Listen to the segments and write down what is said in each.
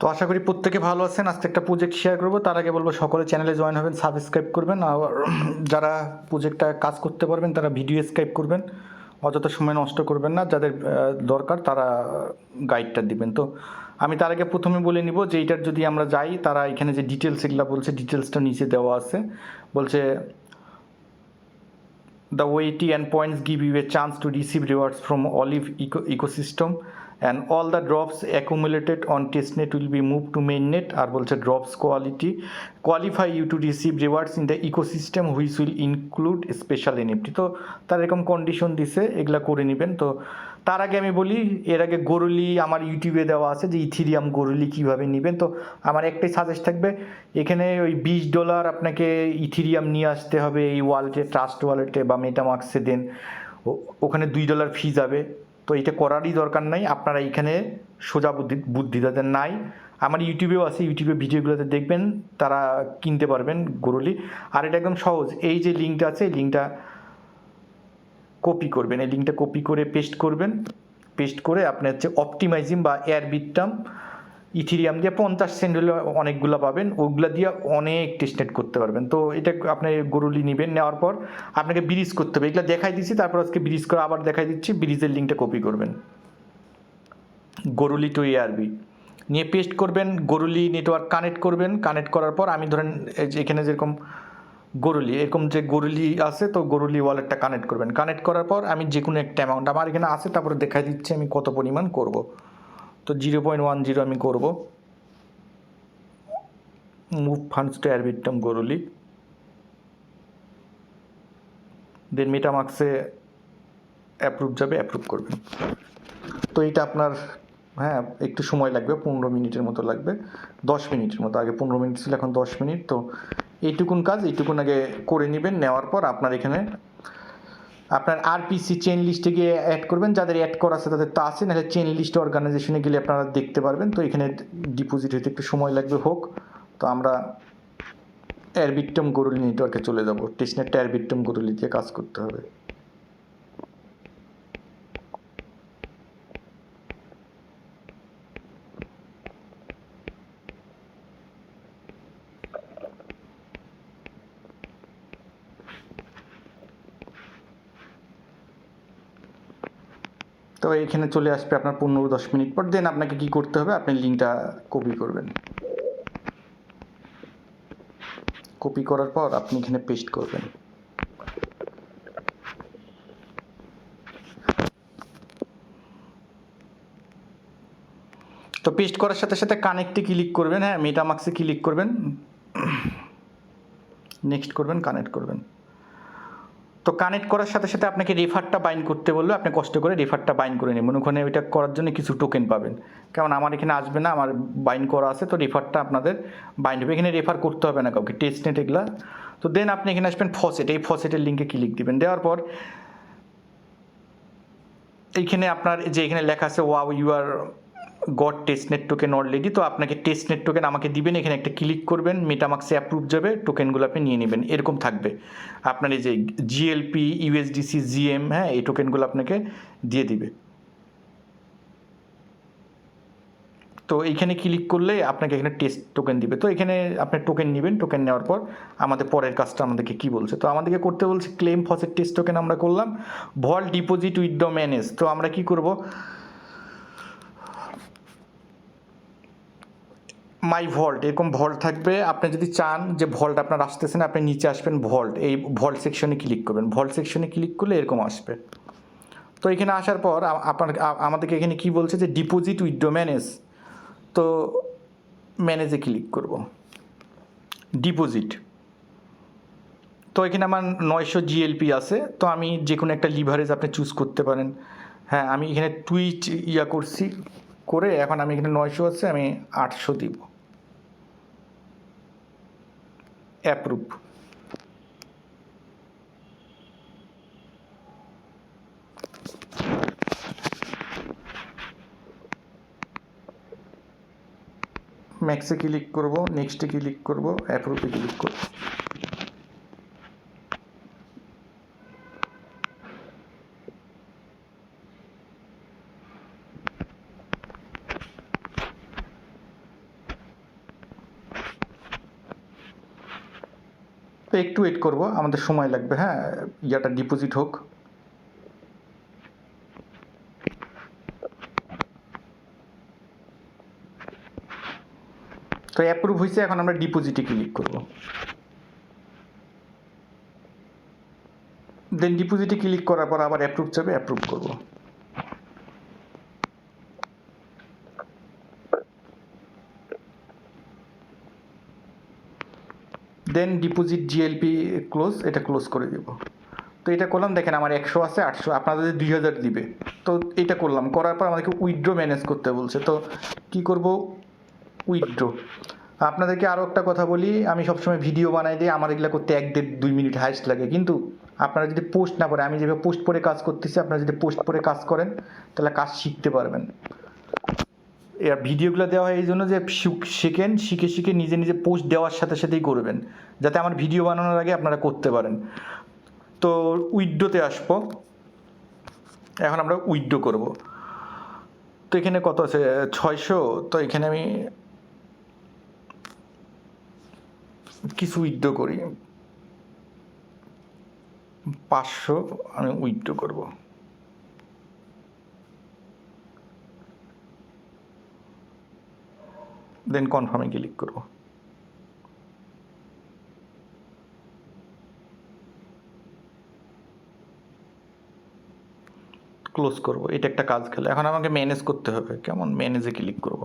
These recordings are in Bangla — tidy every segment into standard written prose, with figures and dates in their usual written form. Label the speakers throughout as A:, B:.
A: তো আশা করি প্রত্যেকে ভালো আছেন। আজকে একটা প্রজেক্ট শেয়ার করবো, তার আগে বলবো সকলে চ্যানেলে জয়েন হবেন, সাবস্ক্রাইব করবেন, আর যারা প্রজেক্টটা কাজ করতে পারবেন তারা ভিডিও স্ক্রাইব করবেন, অযথা সময় নষ্ট করবেন না, যাদের দরকার তারা গাইডটা দিবেন। তো আমি তার আগে প্রথমে বলে নিব যে এইটার যদি আমরা যাই, তারা এখানে যে ডিটেলস এগুলো বলছে, ডিটেলসটা নিচে দেওয়া আছে। বলছে the weighty endpoints give you a chance to receive rewards from Olive ecosystem, and all the drops accumulated on testnet will be moved to mainnet. আর বলছে drops qualify you to receive rewards in the ecosystem which will include special NFT. তো তার এরকম কন্ডিশন দিছে, এগুলা করে নেবেন। তো তার আগে আমি বলি, এর আগে গরুলি আমার ইউটিউবে দেওয়া আছে যে ইথিরিয়াম গরুলি কীভাবে নেবেন। তো আমার একটাই সাজেস্ট থাকবে, এখানে ওই $20 আপনাকে ইথিরিয়াম নিয়ে আসতে হবে এই ওয়ালেটে, ট্রাস্ট ওয়ালেটে বা মেটামাক্সে দেন, ওখানে $2 ফি যাবে। তো এটা করারই দরকার নাই, আপনারা এইখানে সোজা বুদ্ধি যাদের নাই, আমার ইউটিউবেও আছে, ইউটিউবে ভিডিওগুলোতে দেখবেন, তারা কিনতে পারবেন গরুলি। আর এটা একদম সহজ, এই যে লিঙ্কটা আছে, এই লিঙ্কটা কপি করবেন, এই লিঙ্কটা কপি করে পেস্ট করবেন, পেস্ট করে আপনি হচ্ছে অপটিমাইজিং বা এয়ারবিটটাম ইথিরিয়াম দিয়ে 50 সেন্ট হলে অনেকগুলো পাবেন, ওইগুলো দিয়ে অনেক টেস্টনেট করতে পারবেন। তো এটা আপনি গরুলি নেবেন, নেওয়ার পর আপনাকে ব্রিজ করতে হবে, এগুলো দেখাই দিচ্ছি, তারপর আজকে ব্রিজ করে আবার দেখাই দিচ্ছি। ব্রিজের লিঙ্কটা কপি করবেন, গরুলি টু এআরবি নিয়ে পেস্ট করবেন, গরুলি নেটওয়ার্ক কানেক্ট করবেন, কানেক্ট করার পর আমি ধরেন এখানে যেরকম গরুলি, এরকম যে গরুলি আছে, তো গরুলি ওয়ালেটটা কানেক্ট করবেন, কানেক্ট করার পর আমি যে কোনো একটা অ্যামাউন্ট আমার এখানে আছে, তারপরে দেখাই দিচ্ছি আমি কত পরিমাণ করব। তো 0.10 আমি করব, মুভ ফান্ডস টু এয়ারবিটম গরুলি, দেন মেটামাক্সে অ্যাপ্রুভ যাবে, অ্যাপ্রুভ করবেন। তো এইটা আপনার হ্যাঁ একটু সময় লাগবে, 15 মিনিটের মতো লাগবে, 10 মিনিটের মতো, আগে 15 মিনিট ছিল, এখন 10 মিনিট। তো এইটুকুন কাজ, এইটুকুন আগে করে নেবেন। নেওয়ার পর আপনার এখানে আপনার আরপিসি চেন লিস্টে গিয়ে অ্যাড করবেন, যাদের অ্যাড করা আছে তাদের তা আছে, নাহলে চেন লিস্ট অর্গানাইজেশনে গেলে আপনারা দেখতে পারবেন। তো এখানে ডিপোজিট হতে একটু সময় লাগবে, হোক। তো আমরা এয়ারবিটম গরুলি নেটওয়ার্কে চলে যাব, টেস্টনেটটা এয়ারবিটম গরুলি দিয়ে কাজ করতে হবে। তো এখানে চলে আসবে আপনার 15-10 মিনিট পর। দেন আপনাকে কি করতে হবে, আপনি লিঙ্কটা কপি করবেন, কপি করার পর আপনি এখানে পেস্ট করবেন। তো পেস্ট করার সাথে সাথে কানেক্টে ক্লিক করবেন, হ্যাঁ মেটামাক্সে ক্লিক করবেন, নেক্সট করবেন, কানেক্ট করবেন। তো কানেক্ট করার সাথে সাথে আপনাকে রেফারটা বাইন্ড করতে বললো, আপনি কষ্ট করে রেফারটা বাইন্ড করে নেবেন, ওখানে ওইটা করার জন্য কিছু টোকেন পাবেন, কারণ আমার এখানে আসবে না, আমার বাইন্ড করা আছে। তো রেফারটা আপনাদের বাইন্ড হবে, এখানে রেফার করতে হবে না কাউকে, টেস্টনেট এগুলা। তো দেন আপনি এখানে আসবেন ফসেট, এই ফসেটের লিঙ্কে ক্লিক দিবেন, দেওয়ার পর এইখানে আপনার যে এখানে লেখা আছে wow you are got testnet token already, তো আপনাকে টেস্টনেট টোকেন আমাকে দিবেন, এখানে একটা ক্লিক করবেন, মেটামাক্সে অ্যাপ্রুভ যাবে, টোকেনগুলো আপনি নিয়ে নেবেন, এরকম থাকবে আপনার এই যে জিএলপি, ইউএসডিসি, জিএম, হ্যাঁ এই টোকেনগুলো আপনাকে দিয়ে দিবে। তো এইখানে ক্লিক করলে আপনাকে এখানে টেস্ট টোকেন দিবে, তো এখানে আপনি টোকেন নেবেন, টোকেন নেওয়ার পর আমাদের পরের কাজটা আমাদেরকে কি বলছে, তো আমাদেরকে করতে বলছে ক্লেম ফসেট টেস্ট টোকেন, আমরা করলাম, ভল্ট ডিপোজিট উইথড্র ম্যানেজ। তো আমরা কি করব, মাই ভল্ট, এরকম ভল্ট থাকবে, আপনি যদি চান যে ভল্ট আপনার আসতেছে না, আপনি নিচে আসবেন ভল্ট, এই ভল্ট সেকশনে ক্লিক করবেন, ভল্ট সেকশনে ক্লিক করলে এরকম আসবে। তো এখানে আসার পর আপনার আমাদেরকে এখানে কি বলছে যে ডিপোজিট উইথড্র ম্যানেজ, তো ম্যানেজে ক্লিক করব, ডিপোজিট। তো এখানে আমার 900 জিএলপি আছে, তো আমি যে কোনো একটা লিভারেজ আপনি চুজ করতে পারেন। হ্যাঁ আমি এখানে টুইট করছি, করে এখন আমি এখানে 900 আছে, আমি 800 দিব, অ্যাপ্রুভ। ম্যাক্সে ক্লিক করব, নেক্সটে ক্লিক করব, অ্যাপ্রুভে ক্লিক করব। তো একটু ওয়েট করব, আমাদের সময় লাগবে। হ্যাঁ, ইয়াটা ডিপোজিট হোক। তো অ্যাপ্রুভ হয়েছে, এখন আমরা ডিপোজিটে ক্লিক করব। দেন ডিপোজিটে ক্লিক করার পর আবার অ্যাপ্রুভ চাবে, অ্যাপ্রুভ করব। দেন ডিপোজিট জিএলপি ক্লোজ, এটা ক্লোজ করে দেব। তো এটা করলাম, দেখেন আমার 100 আছে, 800, আপনাদের 2000 দিবে। তো এটা করলাম, করার পর আমাদেরকে উইথড্র ম্যানেজ করতে বলছে। তো কি করব, উইথড্র। আপনাদেরকে আরও একটা কথা বলি, আমি সবসময় ভিডিও বানাই দিই, আমার এগুলো করতে 1-1.5-2 মিনিট হাইস্ট লাগে। কিন্তু আপনারা যদি পোস্ট না করে, আমি যেভাবে পোস্ট করে কাজ করতেছি, আপনারা যদি পোস্ট করে কাজ করেন তাহলে কাজ শিখতে পারবেন। এর ভিডিওগুলো দেওয়া হয় এই জন্য যে শিখে শিখে নিজে নিজে পোস্ট দেওয়ার সাথে সাথেই করবেন, যাতে আমার ভিডিও বানানোর আগে আপনারা করতে পারেন। তো উইথড্রোতে আসবো, এখন আমরা উইথড্রো করব। তো এখানে কত আছে, 600। তো এখানে আমি কিছু উইথড্রো করি, 500 আমি উইথড্রো করব। দেন কনফার্মে ক্লিক করব। ক্লোজ করব। এটা একটা কাজ খেলে। এখন আমাকে ম্যানেজ করতে হবে, কেমন, ম্যানেজে ক্লিক করব।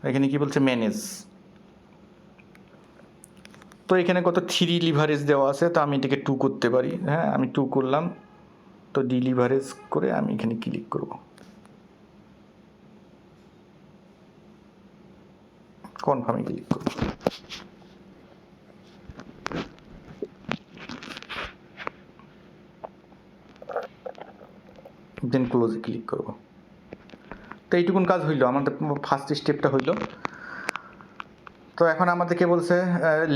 A: এখানে কি বলছে, ম্যানেজ। তো এখানে কত 3 লিভারেজ দেওয়া আছে, তো আমি এটাকে 2 করতে পারি। হ্যাঁ, আমি 2 করলাম। তো ডিলিভারেজ করে আমি এখানে ক্লিক করব, কনফার্মে ক্লিক করব। দেন ক্লোজে ক্লিক করব। তো এইটুকুন কাজ হইল, আমাদের ফার্স্ট স্টেপটা হইল। তো এখন আমাদেরকে বলছে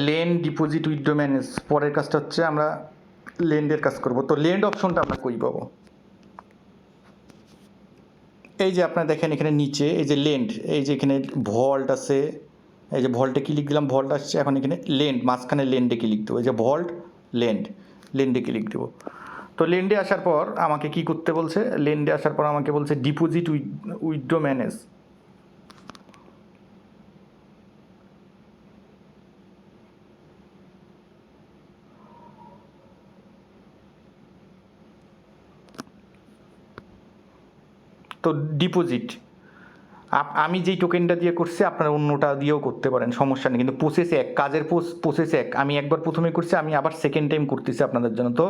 A: লেন্ড, ডিপোজিট, উইথড্র, ম্যানেজ। পরের কাজটা হচ্ছে আমরা লেন্ডের কাজ করব। তো লেন্ড অপশনটা আমরা কই পাবো, এই যে আপনারা দেখেন এখানে নিচে এই যে লেন্ড, এই যে এখানে ভল্ট আছে, এই যে ভল্টে ক্লিক দিলাম, ভল্ট আসছে। এখন এখানে লেন্ড, মাঝখানে লেন্ডে ক্লিক দেবো, এই যে ভল্ট লেন্ড, লেন্ডে ক্লিক দেবো। তো লেন্ডে আসার পর আমাকে কি করতে বলছে, লেন্ডে আসার পর আমাকে বলছে ডিপোজিট উইথড্র, ম্যানেজ। তো ডিপোজিট আমি যেই টোকেনটা দিয়ে করছি আপনারা অন্যটা দিয়েও করতে পারেন, সমস্যা নেই। কিন্তু প্রসেস এক, কাজের প্রসেস এক। আমি একবার প্রথমে করছি, আমি আবার সেকেন্ড টাইম করতেছি আপনাদের জন্য। তো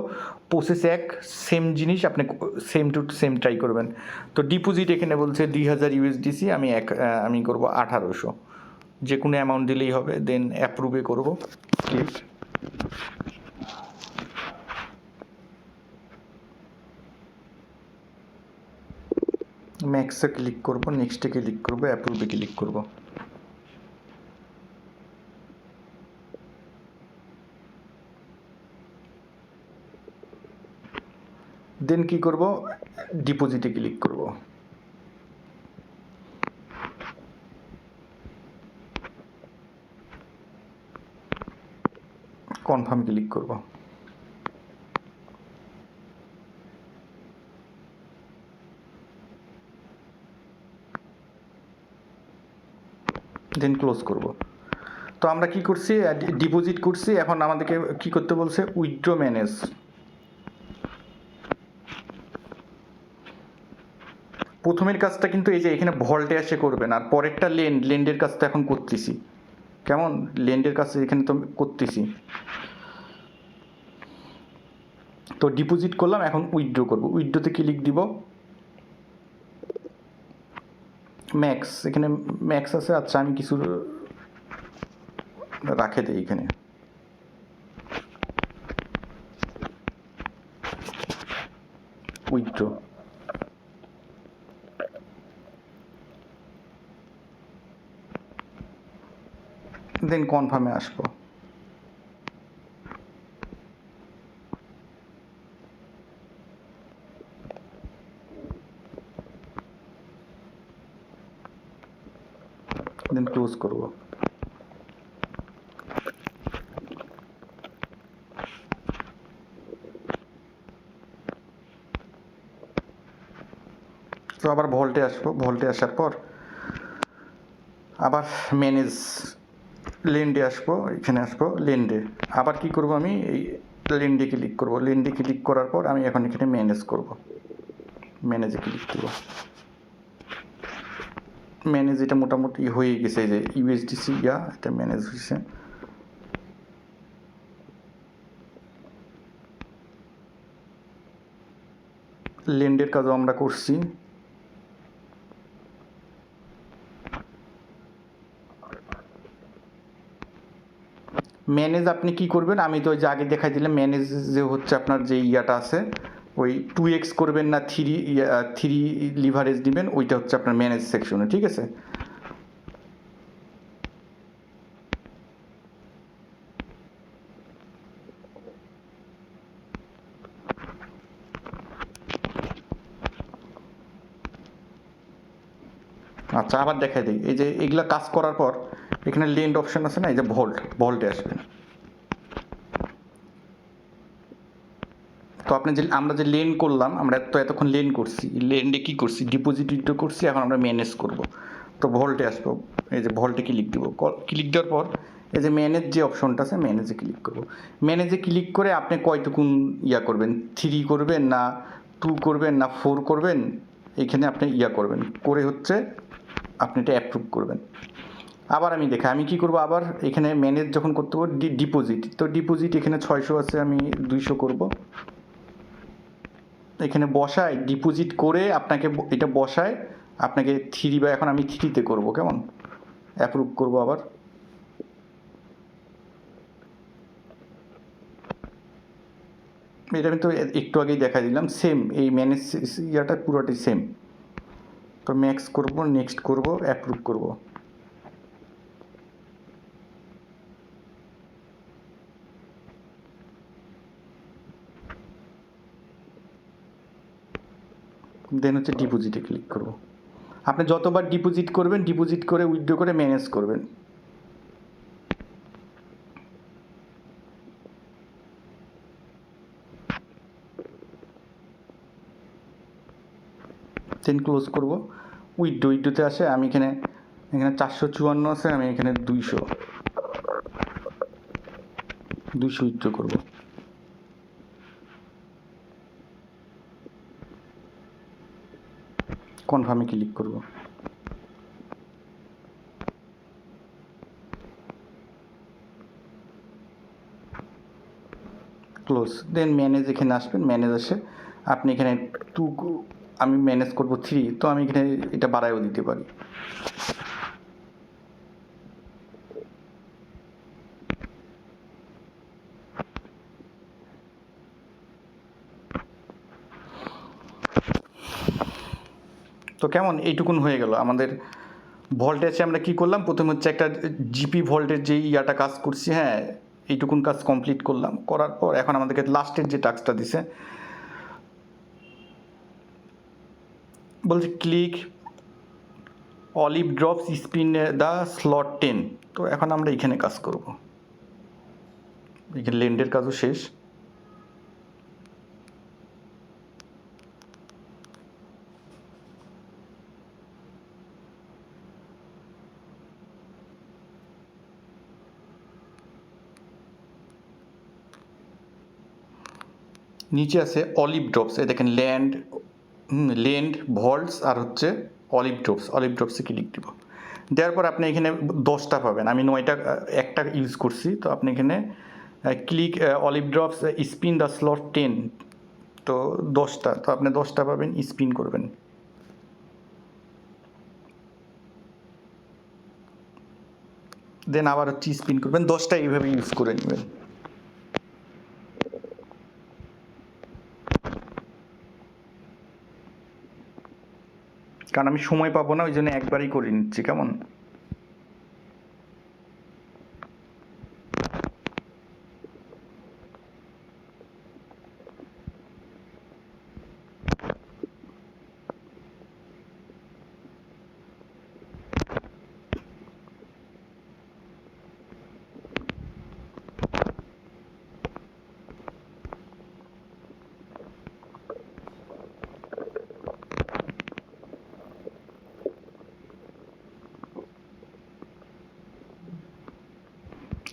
A: প্রসেস এক, সেম জিনিস, আপনি সেম টু সেম ট্রাই করবেন। তো ডিপোজিট এখানে বলছে 2000 ইউএসডিসি, আমি করব 1800, যে কোনো অ্যামাউন্ট দিলেই হবে। দেন অ্যাপ্রুভে করব, ক্লিক। ম্যাক্সে ক্লিক করব, নেক্সটে ক্লিক করব, অ্যাপ্রুভে ক্লিক করব। দেন কি করব, ডিপোজিটে ক্লিক করব। কনফার্ম ক্লিক করব। দেন ক্লোজ করব। তো আমরা কি করছি, ডিপোজিট করছি। এখন আমাদেরকে কি করতে বলছে, উইথড্র, ম্যানেজ। প্রথমের কাজটা কিন্তু এই যে এখানে ভল্টে এসে করবেন, আর পরেরটা লেন্ডের কাজটা এখন করতেছি। কেমন, লেন্ডের কাজ এখানে তো করতেছি। তো ডিপোজিট করলাম, এখন উইথড্র করব। উইথড্রতে ক্লিক দিব, ম্যাক্স, এখানে ম্যাক্স আছে। আচ্ছা, আমি কিছু রাখে দিই এখানে। উইথড্র, দেন কনফার্মে আসবো। দেন ক্লোজ করব। আবার ভল্টে আসবো, ভল্টে আসার পর আবার ম্যানেজ লেন্ডে আসবো, এখানে আসবো লেন্ডে। আবার কি করব, আমি এই লেন্ডে ক্লিক করব। লেন্ডে ক্লিক করার পর আমি এখন এখানে ম্যানেজ করব, ম্যানেজে ক্লিক দেব। ম্যানেজ এটা মোটামুটি হয়ে গেছে, যে ইউএসডিসি এটা ম্যানেজ হয়েছে। লেন্ডের কাজও আমরা করছি। ম্যানেজ আপনি কি করবেন, আমি তো ওই যে আগে দেখাই দিলাম, ম্যানেজ যে হচ্ছে আপনার যে আছে ওই 2x করবেন না 3 লিভারেজ দিবেন, ওইটা হচ্ছে আপনার ম্যানেজ সেকশনে, ঠিক আছে। আচ্ছা, আবার দেখাই দিই, এই যে এগুলা কাজ করার পর এখানে লেন্ড অপশন আছে না, এই যে ভল্টে আসবেন। তো আপনি যে আমরা যে লেন করলাম, আমরা তো এতক্ষণ লেন করছি, লেন্ডে কি করছি, ডিপোজিট উইথড্র করছি, এখন আমরা ম্যানেজ করব। তো ভল্টে আসবো, এই যে ভল্টে ক্লিক দিব। ক্লিক দেওয়ার পর এই যে ম্যানেজ যে অপশনটা আছে, ম্যানেজে ক্লিক করব। ম্যানেজে ক্লিক করে আপনি কয়টুকুন করবেন, 3 করবেন না 2 করবেন না 4 করবেন, এখানে আপনি করবেন, করে হচ্ছে আপনি এটা অ্যাপ্রুভ করবেন। আবার আমি আমি কি করব, আবার এখানে ম্যানেজ যখন করতে পারবো ডিপোজিট, তো ডিপোজিট এখানে 600 আছে, আমি 200 করব। এখানে বসায় ডিপোজিট করে আপনাকে এটা বসায় আপনাকে 3 বা এখন আমি 3-তে করব, কেমন অ্যাপ্রুভ করব। আবার এটা আমি তো একটু আগেই দেখা দিলাম, সেম এই ম্যানেজ পুরোটাই সেম। তো ম্যাক্স করব, নেক্সট করব, অ্যাপ্রুভ করব। দেন হচ্ছে ডিপোজিটে ক্লিক করব। আপনি যতবার ডিপোজিট করবেন, ডিপোজিট করে উইথড্র করে ম্যানেজ করবেন। দেন ক্লোজ করব। উইথড্রোতে আসে, আমি এখানে 454 আছে, আমি এখানে 200 উইথড্র করব। কনফার্মে ক্লিক করব। ক্লোজ। দেন ম্যানেজ এখানে আসবেন, ম্যানেজ আসে আপনি এখানে 2, আমি ম্যানেজ করব 3, তো আমি এখানে এটা বাড়ায়ও দিতে পারি। তো কেমন, এইটুকুন হয়ে গেল আমাদের ভল্টেজে। আমরা কি করলাম, প্রথমে হচ্ছে একটা জিপি ভল্টের যে কাজ করছি, হ্যাঁ এইটুকুন কাজ কমপ্লিট করলাম। করার পর এখন আমাদেরকে লাস্টের যে টাস্কটা দিছে, বলছে click olive drops spin the slot 10। তো এখন আমরা এখানে কাজ করব, এখানে লেন্ডের কাজও শেষ। নিচে আছে অলিভ ড্রপস, এই দেখেন লেন্ড ভল্টস আর হচ্ছে অলিভ ড্রপসে ক্লিক দিব। দেওয়ার পর আপনি এখানে 10টা পাবেন, আমি 9টা একটা ইউজ করছি। তো আপনি এখানে click olive drops spin the slot 10, তো 10টা, তো আপনি 10টা পাবেন, স্পিন করবেন। দেন আবার হচ্ছে স্পিন করবেন, 10টা এইভাবে ইউজ করে নেবেন। কারণ আমি সময় পাবো না, ওই জন্য একবারই করে নিচ্ছি, কেমন।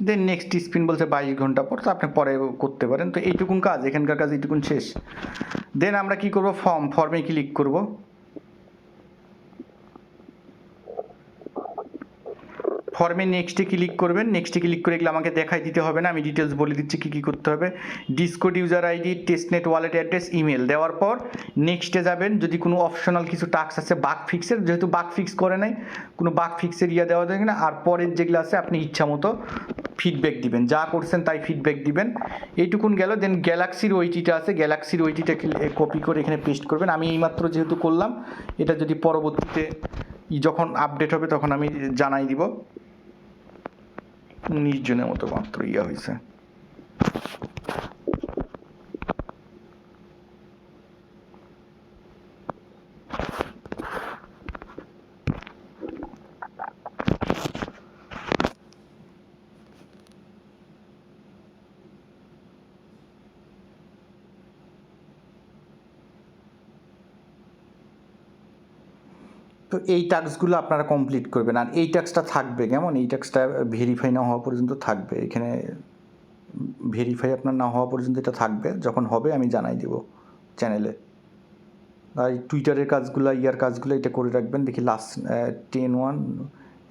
A: দেন নেক্সট স্পিন বলছে 22 ঘন্টা পর, তো আপনি পরে করতে পারেন। তো এইটুকুন কাজ, এখানকার কাজ এইটুকুন শেষ। দেন আমরা কি করব, ফর্মে ক্লিক করব। ফর্মে নেক্সটে ক্লিক করবেন। নেক্সটে ক্লিক করে এগুলো আমাকে দেখাই দিতে হবে না, আমি ডিটেলস বলে দিচ্ছি কী কী করতে হবে। Discord user ID, testnet wallet address, email দেওয়ার পর নেক্সটে যাবেন। যদি কোনো অপশনাল কিছু টাস্ক আছে বাগ ফিক্সের, যেহেতু বাগ ফিক্স করে নাই, কোনো বাগ ফিক্সের দেওয়া যায় না। আর পরের যেগুলো আছে আপনি ইচ্ছা মতো ফিডব্যাক দিবেন, যা করছেন তাই ফিডব্যাক দিবেন। এইটুকুন গেল। দেন গ্যালাক্সির ওইটিটা আছে, গ্যালাক্সির ওইটিটা কপি করে এখানে পেস্ট করবেন। আমি এইমাত্র যেহেতু করলাম, এটা যদি পরবর্তীতে যখন আপডেট হবে তখন আমি জানাই দিব। 19 জনের মতো মাত্র হয়েছে। তো এই টাস্কগুলো আপনারা কমপ্লিট করবেন। আর এই টাস্কটা থাকবে কেমন, এই টাস্কটা ভেরিফাই না হওয়া পর্যন্ত থাকবে। এখানে ভেরিফাই আপনার না হওয়া পর্যন্ত এটা থাকবে, যখন হবে আমি জানাই দেব চ্যানেলে। আর টুইটারের কাজগুলো, কাজগুলো এটা করে রাখবেন। দেখি লাস্ট 10-1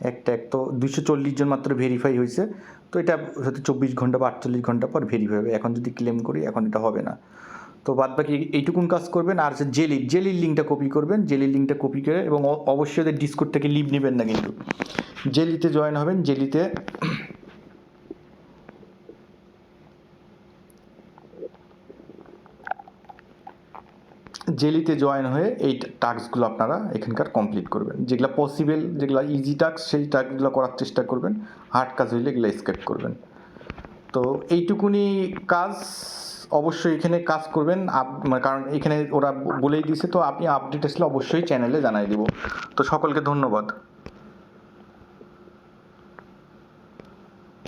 A: একটা তো 240 জন মাত্র ভেরিফাই হয়েছে। তো এটা হয়তো 24 ঘন্টা বা 48 ঘন্টা পর ভেরিফাই হবে। এখন যদি ক্লেম করি, এখন এটা হবে না। তো বাদ বাকি এইটুকুন কাজ করবেন। আর জেলির লিঙ্কটা কপি করবেন। জেলির লিঙ্কটা কপি করে, এবং অবশ্যই ওদের ডিসকোড থেকে লিভ নেবেন না কিন্তু, জেলিতে জয়েন হবেন। জেলিতে জয়েন হয়ে এই টাস্কগুলো আপনারা এখানকার কমপ্লিট করবেন। যেগুলো পসিবল, যেগুলো ইজি টাস্ক, সেই টাস্কগুলো করার চেষ্টা করবেন। হার্ড কাজ হইলে এগুলো স্কেপ করবেন। তো এইটুকুনি কাজ অবশ্যই এখানে কাজ করবেন। কারণ এখানে ওরা বলেই দিয়েছে, তো আপনি আপডেট আসলে অবশ্যই চ্যানেলে জানাই দেব। তো সকলকে ধন্যবাদ।